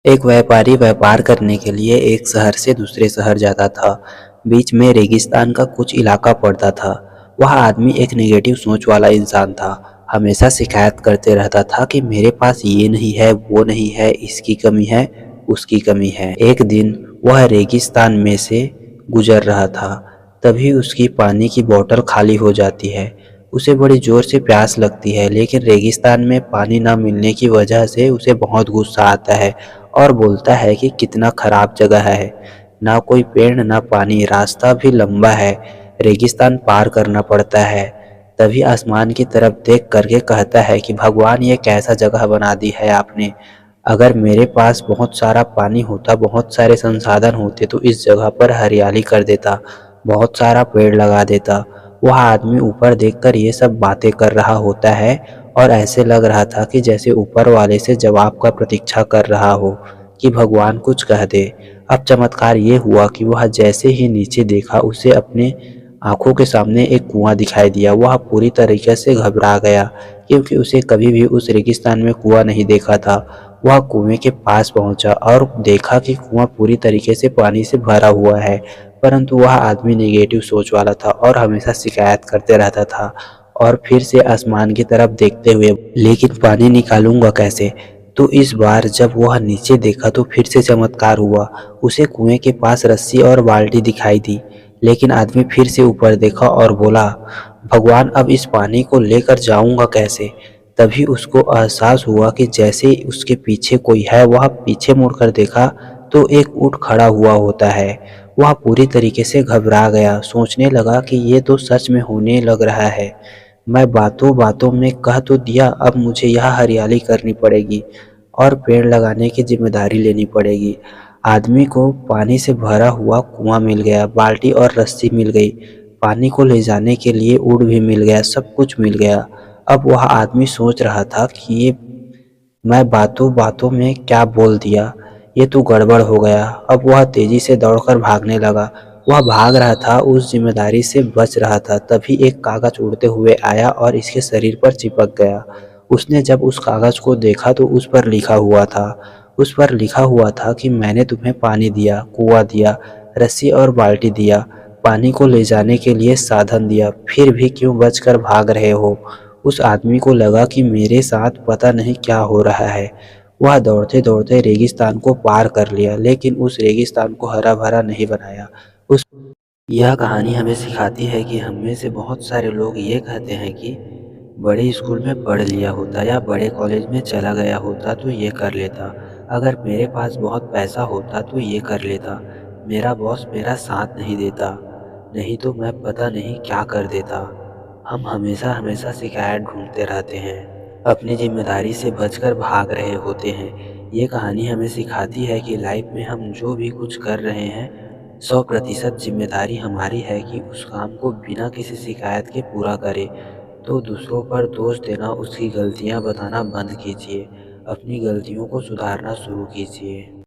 एक व्यापारी व्यापार करने के लिए एक शहर से दूसरे शहर जाता था। बीच में रेगिस्तान का कुछ इलाका पड़ता था। वह आदमी एक नेगेटिव सोच वाला इंसान था। हमेशा शिकायत करते रहता था कि मेरे पास ये नहीं है, वो नहीं है, इसकी कमी है, उसकी कमी है। एक दिन वह रेगिस्तान में से गुजर रहा था। तभी उसकी पानी की बोतल खाली हो जाती है। उसे बड़ी जोर से प्यास लगती है, लेकिन रेगिस्तान में पानी न मिलने की वजह से उसे बहुत गुस्सा आता है और बोलता है कि कितना खराब जगह है, ना कोई पेड़ ना पानी, रास्ता भी लंबा है, रेगिस्तान पार करना पड़ता है। तभी आसमान की तरफ देख करके कहता है कि भगवान, ये कैसा जगह बना दी है आपने। अगर मेरे पास बहुत सारा पानी होता, बहुत सारे संसाधन होते तो इस जगह पर हरियाली कर देता, बहुत सारा पेड़ लगा देता। वह आदमी ऊपर देखकर ये सब बातें कर रहा होता है और ऐसे लग रहा था कि जैसे ऊपर वाले से जवाब का प्रतीक्षा कर रहा हो कि भगवान कुछ कह दे। अब चमत्कार ये हुआ कि वह जैसे ही नीचे देखा, उसे अपने आंखों के सामने एक कुआं दिखाई दिया। वह पूरी तरीके से घबरा गया, क्योंकि उसे कभी भी उस रेगिस्तान में कुआं नहीं देखा था। वह कुएं के पास पहुंचा और देखा कि कुआं पूरी तरीके से पानी से भरा हुआ है, परंतु वह आदमी नेगेटिव सोच वाला था और हमेशा शिकायत करते रहता था। और फिर से आसमान की तरफ देखते हुए, लेकिन पानी निकालूंगा कैसे? तो इस बार जब वह नीचे देखा तो फिर से चमत्कार हुआ। उसे कुएं के पास रस्सी और बाल्टी दिखाई दी। लेकिन आदमी फिर से ऊपर देखा और बोला, भगवान, अब इस पानी को लेकर जाऊंगा कैसे? तभी उसको एहसास हुआ कि जैसे उसके पीछे कोई है। वह पीछे मुड़कर देखा तो एक ऊँट खड़ा हुआ होता है। वह पूरी तरीके से घबरा गया, सोचने लगा कि ये तो सच में होने लग रहा है। मैं बातों बातों में कह तो दिया, अब मुझे यहाँ हरियाली करनी पड़ेगी और पेड़ लगाने की जिम्मेदारी लेनी पड़ेगी। आदमी को पानी से भरा हुआ कुआं मिल गया, बाल्टी और रस्सी मिल गई, पानी को ले जाने के लिए ऊँट भी मिल गया, सब कुछ मिल गया। अब वह आदमी सोच रहा था कि ये मैं बातों बातों में क्या बोल दिया, ये तो गड़बड़ हो गया। अब वह तेजी से दौड़कर भागने लगा। वह भाग रहा था, उस जिम्मेदारी से बच रहा था। तभी एक कागज उड़ते हुए आया और इसके शरीर पर चिपक गया। उसने जब उस कागज को देखा तो उस पर लिखा हुआ था। उस पर लिखा हुआ था कि मैंने तुम्हें पानी दिया, कुआं दिया, रस्सी और बाल्टी दिया, पानी को ले जाने के लिए साधन दिया, फिर भी क्यों बचकर भाग रहे हो? उस आदमी को लगा कि मेरे साथ पता नहीं क्या हो रहा है। वह दौड़ते-दौड़ते रेगिस्तान को पार कर लिया, लेकिन उस रेगिस्तान को हरा-भरा नहीं बनाया। उस यह कहानी हमें सिखाती है कि हम में से बहुत सारे लोग ये कहते हैं कि बड़े स्कूल में पढ़ लिया होता या बड़े कॉलेज में चला गया होता तो ये कर लेता। अगर मेरे पास बहुत पैसा होता तो ये कर लेता। मेरा बॉस मेरा साथ नहीं देता, नहीं तो मैं पता नहीं क्या कर देता। हम हमेशा हमेशा शिकायत ढूंढते रहते हैं, अपनी जिम्मेदारी से बचकर भाग रहे होते हैं। ये कहानी हमें सिखाती है कि लाइफ में हम जो भी कुछ कर रहे हैं, 100% जिम्मेदारी हमारी है कि उस काम को बिना किसी शिकायत के पूरा करें। तो दूसरों पर दोष देना, उसकी गलतियां बताना बंद कीजिए। अपनी गलतियों को सुधारना शुरू कीजिए।